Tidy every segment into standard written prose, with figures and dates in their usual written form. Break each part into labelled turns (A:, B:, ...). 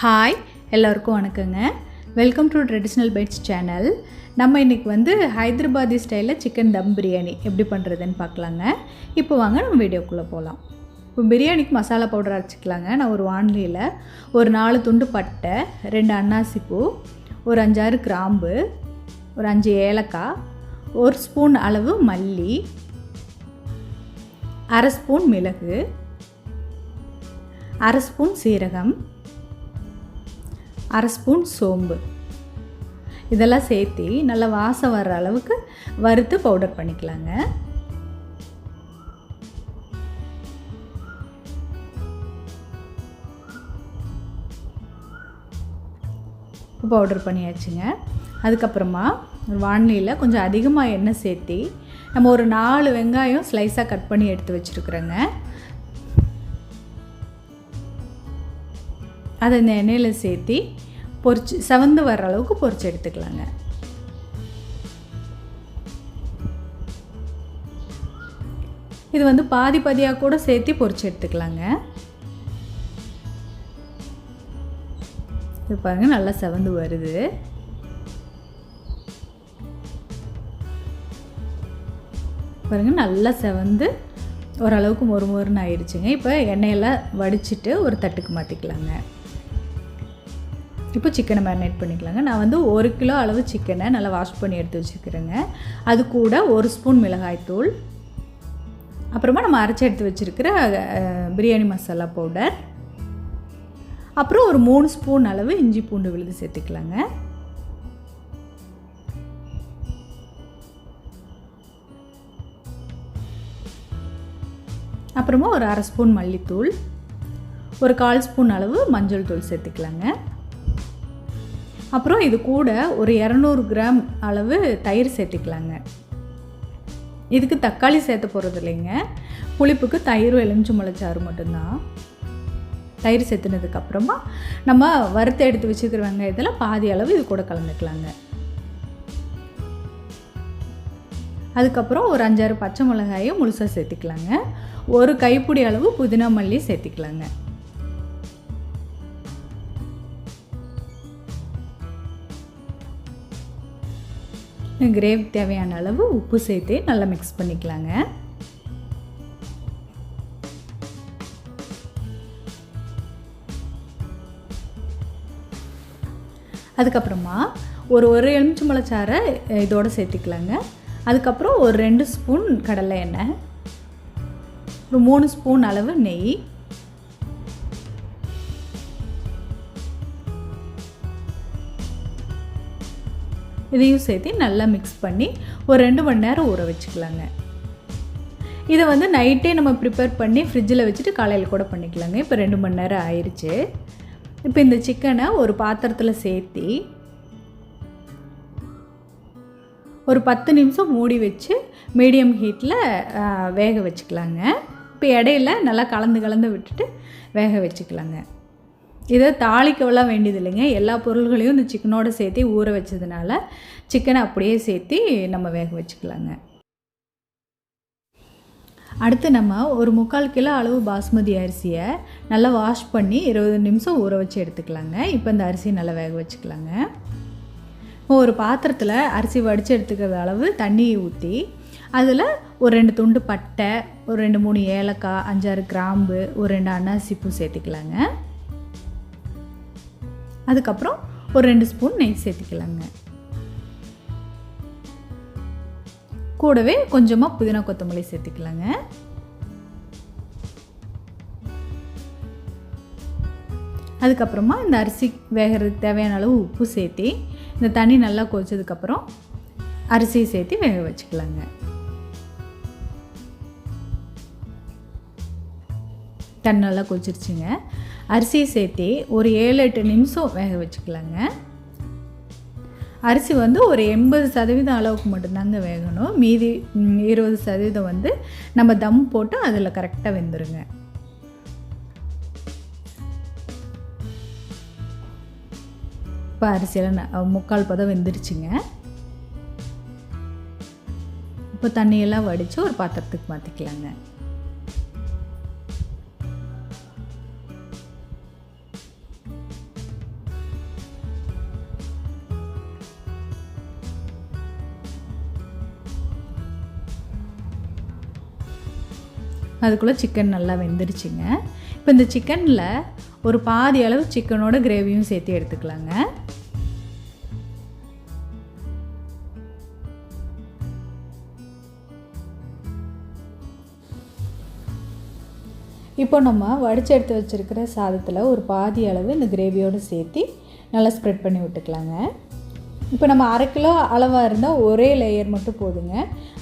A: Hi எல்லோருக்கும் வணக்கங்க. Welcome to traditional bites channel. நம்ம இன்றைக்கி வந்து ஹைதராபாதி ஸ்டைலில் சிக்கன் தம் பிரியாணி எப்படி பண்ணுறதுன்னு பார்க்கலாங்க. இப்போ வாங்க நம்ம வீடியோக்குள்ளே போகலாம். இப்போ பிரியாணிக்கு மசாலா பவுடர் அரைச்சிக்கலாங்க. நான் ஒரு வானிலையில் ஒரு 4 துண்டு பட்டை, 2 அன்னாசிப்பூ, ஒரு 5-6 கிராம்பு, ஒரு 5 ஏலக்காய், 1 ஸ்பூன் அளவு மல்லி, 1/2 ஸ்பூன் மிளகு, 1/2 ஸ்பூன் சீரகம், 1/2 ஸ்பூன் சோம்பு இதெல்லாம் சேர்த்து நல்லா வாசம் வர்ற அளவுக்கு வறுத்து பவுடர் பண்ணிக்கலாங்க. பவுடர் பண்ணியாச்சுங்க. அதுக்கப்புறமா ஒரு வானிலையில் கொஞ்சம் அதிகமாக எண்ணெய் சேர்த்து நம்ம ஒரு 4 வெங்காயம் ஸ்லைஸாக கட் பண்ணி எடுத்து வச்சுருக்குறோங்க. அதை இந்த எண்ணெயில் சேர்த்து பொரிச்சு செவந்து வர்ற அளவுக்கு பொரிச்சு எடுத்துக்கலாங்க. இது வந்து பாதி பாதியாக கூட சேர்த்து பொரிச்சு எடுத்துக்கலாங்க. இது பாருங்கள், நல்லா செவந்து வருது. பாருங்கள், நல்லா செவந்து ஓரளவுக்கு மொறுமொறுன்னு ஆயிடுச்சுங்க. இப்போ எண்ணெயெல்லாம் வடிச்சிட்டு ஒரு தட்டுக்கு மாற்றிக்கலாங்க. இப்போ சிக்கனை மேரினேட் பண்ணிக்கலாங்க. நான் வந்து 1 கிலோ அளவு சிக்கனை நல்லா வாஷ் பண்ணி எடுத்து வச்சுருக்கிறேங்க. அது கூட 1 ஸ்பூன் மிளகாய்த்தூள், அப்புறமா நம்ம அரைச்சி எடுத்து வச்சுருக்கிற பிரியாணி மசாலா பவுடர், அப்புறம் ஒரு 3 ஸ்பூன் அளவு இஞ்சி பூண்டு விழுது சேர்த்துக்கலாங்க. அப்புறமா ஒரு 1/2 ஸ்பூன் மல்லித்தூள், ஒரு 1/4 ஸ்பூன் அளவு மஞ்சள் தூள் சேர்த்துக்கலாங்க. அப்புறம் இது கூட ஒரு 200 கிராம் அளவு தயிர் சேர்த்துக்கலாங்க. இதுக்கு தக்காளி சேர்த்த போகிறது இல்லைங்க. புளிப்புக்கு தயிரும் எலுமிச்சம்பழச்சாறு மட்டும்தான். தயிர் சேர்த்துனதுக்கப்புறமா நம்ம வறுத்து எடுத்து வச்சுக்கிற வெங்காயத்தில் பாதி அளவு இது கூட கலந்துக்கலாங்க. அதுக்கப்புறம் ஒரு 5-6 பச்சை மிளகாயும் முழுசாக சேர்த்துக்கலாங்க. ஒரு கைப்பிடி அளவு புதினா மல்லி சேர்த்துக்கலாங்க. கிரேவிக்கு தேவையான அளவு உப்பு சேர்த்து நல்லா மிக்ஸ் பண்ணிக்கலாங்க. அதுக்கப்புறமா ஒரு எலுமிச்சம்பழச்சாறை இதோடு சேர்த்துக்கலாங்க. அதுக்கப்புறம் ஒரு 2 ஸ்பூன் கடலை எண்ணெய், ஒரு 3 ஸ்பூன் அளவு நெய், இதையும் சேர்த்து நல்லா மிக்ஸ் பண்ணி ஒரு 2 மணி நேரம் ஊற வச்சுக்கலாங்க. இதை வந்து நைட்டே நம்ம ப்ரிப்பேர் பண்ணி ஃப்ரிட்ஜில் வச்சுட்டு காலையில் கூட பண்ணிக்கலாங்க. இப்போ 2 மணி நேரம் ஆயிடுச்சு. இப்போ இந்த சிக்கனை ஒரு பாத்திரத்தில் சேர்த்து ஒரு 10 நிமிஷம் மூடி வச்சு மீடியம் ஹீட்டில் வேக வச்சுக்கலாங்க. இப்போ இடையில நல்லா கலந்து விட்டுட்டு வேக வச்சுக்கலாங்க. இதை தாளிக்கவெல்லாம் வேண்டியது இல்லைங்க. எல்லா பொருள்களையும் இந்த சிக்கனோடு சேர்த்து ஊற வச்சதுனால சிக்கனை அப்படியே சேர்த்து நம்ம வேக வச்சுக்கலாங்க. அடுத்து நம்ம ஒரு 3/4 கிலோ அளவு பாஸ்மதி அரிசியை நல்லா வாஷ் பண்ணி 20 நிமிஷம் ஊற வச்சு எடுத்துக்கலாங்க. இப்போ இந்த அரிசி நல்லா வேக வச்சுக்கலாங்க. ஒரு பாத்திரத்தில் அரிசி வடித்து எடுத்துக்கிற அளவு தண்ணியை ஊற்றி அதில் ஒரு 2 துண்டு பட்டை, ஒரு 2-3 ஏலக்காய், 5-6 கிராம்பு, ஒரு 2 அன்னாசிப்பூ சேர்த்துக்கலாங்க. அதுக்கப்புறம் ஒரு 2 ஸ்பூன் நெய் சேர்த்துக்கலாங்க. கூடவே கொஞ்சமாக புதினா கொத்தமல்லி சேர்த்துக்கலாங்க. அதுக்கப்புறமா இந்த அரிசி வேகிறதுக்கு தேவையான அளவு உப்பு சேர்த்து இந்த தண்ணி நல்லா கொதிச்சதுக்கப்புறம் அரிசியை சேர்த்து வேக வச்சுக்கலாங்க. தண்ணி நல்லா கொதிச்சிருச்சுங்க. அரிசியை சேர்த்து ஒரு 7-8 நிமிஷம் வேக வச்சுக்கலாங்க. அரிசி வந்து ஒரு 80% அளவுக்கு மட்டும்தாங்க வேகணும். மீதி 20% வந்து நம்ம தம் போட்டு அதில் கரெக்டாக வெந்துருங்க. இப்போ அரிசியெல்லாம் 3/4 பதம் வெந்துருச்சுங்க. இப்போ தண்ணியெல்லாம் வடித்து ஒரு பாத்திரத்துக்கு மாற்றிக்கலாங்க. அதுக்குள்ளே சிக்கன் நல்லா வெந்துருச்சுங்க. இப்போ இந்த சிக்கனில் ஒரு பாதி அளவு சிக்கனோட கிரேவியும் சேர்த்து எடுத்துக்கலாங்க. இப்போ நம்ம வடித்து எடுத்து வச்சுருக்கிற சாதத்தில் ஒரு பாதி அளவு இந்த கிரேவியோடு சேர்த்து நல்லா ஸ்ப்ரெட் பண்ணி விட்டுக்கலாங்க. இப்போ நம்ம 1/2 கிலோ அளவாக இருந்தால் ஒரே லேயர் மட்டும் போதுங்க.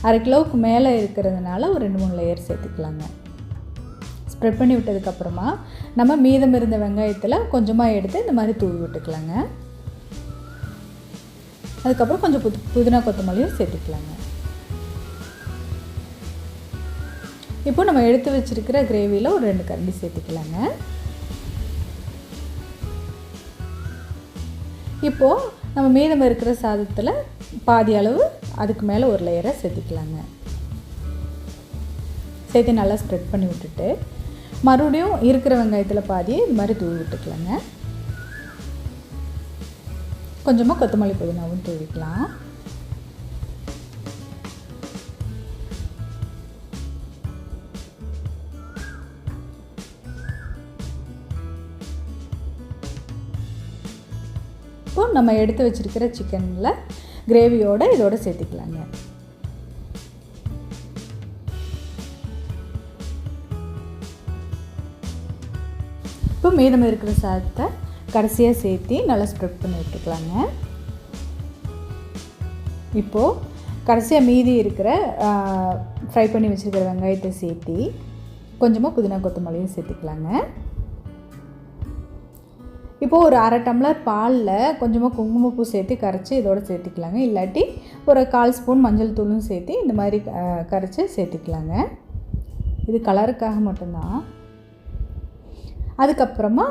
A: 1/2 கிலோவுக்கு மேலே இருக்கிறதுனால ஒரு 2-3 லேயர் சேர்த்துக்கலாங்க. ஸ்ப்ரெட் பண்ணி விட்டதுக்கப்புறமா நம்ம மீதம் இருந்த வெங்காயத்தில் கொஞ்சமாக எடுத்து இந்த மாதிரி தூவி விட்டுக்கலாங்க. அதுக்கப்புறம் கொஞ்சம் புதினா கொத்தமல்லியும் சேர்த்துக்கலாங்க. இப்போ நம்ம எடுத்து வச்சுருக்கிற கிரேவியில் ஒரு 2 கரண்டி சேர்த்துக்கலாங்க. இப்போது நம்ம மீதம் இருக்கிற சாதத்தில் பாதி அளவு அதுக்கு மேலே ஒரு லேயரை சேர்த்துக்கலாங்க. சேர்த்து நல்லா ஸ்ப்ரெட் பண்ணி விட்டுட்டு மறுபடியும் இருக்கிற வெங்காயத்தில் பாதியை இது மாதிரி தூவி விட்டுக்கலாங்க. கொஞ்சமாக கொத்தமல்லி புதினாவும் தூவிக்கலாம். இப்போ நம்ம எடுத்து வச்சுருக்கிற சிக்கனில் கிரேவியோடு இதோடு சேர்த்துக்கலாங்க. இப்போ மீதம் இருக்கிற சாதத்தை கடைசியாக சேர்த்து நல்லா ஸ்ப்ரெட் பண்ணி விட்டுக்கலாங்க. இப்போது கடைசியாக மீதி இருக்கிற ஃப்ரை பண்ணி வச்சுருக்கிற வெங்காயத்தை சேர்த்து கொஞ்சமாக புதினா கொத்தமல்லியும் சேர்த்துக்கலாங்க. இப்போது ஒரு 1/2 டம்ளர் பாலில் கொஞ்சமாக குங்குமப்பூ சேர்த்து கரைச்சி இதோடு சேர்த்துக்கலாங்க. இல்லாட்டி ஒரு 1/4 ஸ்பூன் மஞ்சள் தூளும் சேர்த்து இந்த மாதிரி கரைச்சி சேர்த்துக்கலாங்க. இது கலருக்காக மட்டும்தான். அதுக்கப்புறமா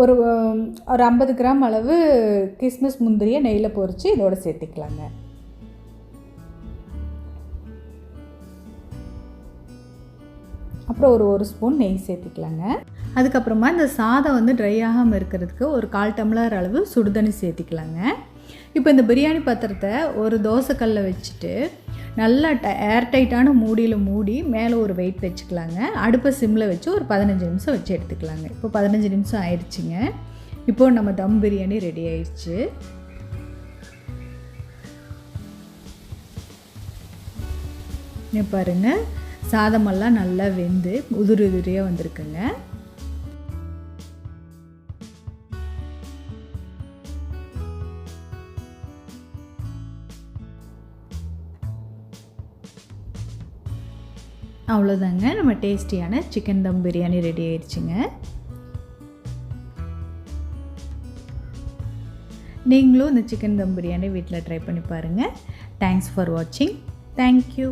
A: ஒரு 50 கிராம் அளவு கிஸ்மிஸ் முந்திரியை நெய்யில் பொரித்து இதோடு சேர்த்துக்கலாங்க. அப்புறம் ஒரு ஸ்பூன் நெய் சேர்த்துக்கலாங்க. அதுக்கப்புறமா இந்த சாதம் வந்து ட்ரை ஆகாமல் இருக்கிறதுக்கு ஒரு 1/4 டம்ளர் அளவு சுடுதண்ணி சேர்த்திக்கலாங்க. இப்போ இந்த பிரியாணி பாத்திரத்தை ஒரு தோசைக்கல்ல வச்சுட்டு நல்லா ஏர்டைட்டான மூடியில் மூடி மேலே ஒரு வெயிட் வச்சுக்கலாங்க. அடுப்பை சிம்மில் வச்சு ஒரு 15 நிமிஷம் வச்சு எடுத்துக்கலாங்க. இப்போ 15 நிமிஷம் ஆயிடுச்சுங்க. இப்போது நம்ம தம் பிரியாணி ரெடி ஆயிடுச்சு. பாருங்கள், சாதமெல்லாம் நல்லா வெந்து உதிரியாக வந்திருக்குங்க. அவ்வளோதாங்க, நம்ம டேஸ்டியான சிக்கன் தம் பிரியாணி ரெடி ஆயிடுச்சுங்க. நீங்களும் இந்த சிக்கன் தம் பிரியாணி வீட்டில் ட்ரை பண்ணி பாருங்கள். தேங்க்ஸ் ஃபார் வாட்சிங். தேங்க்யூ.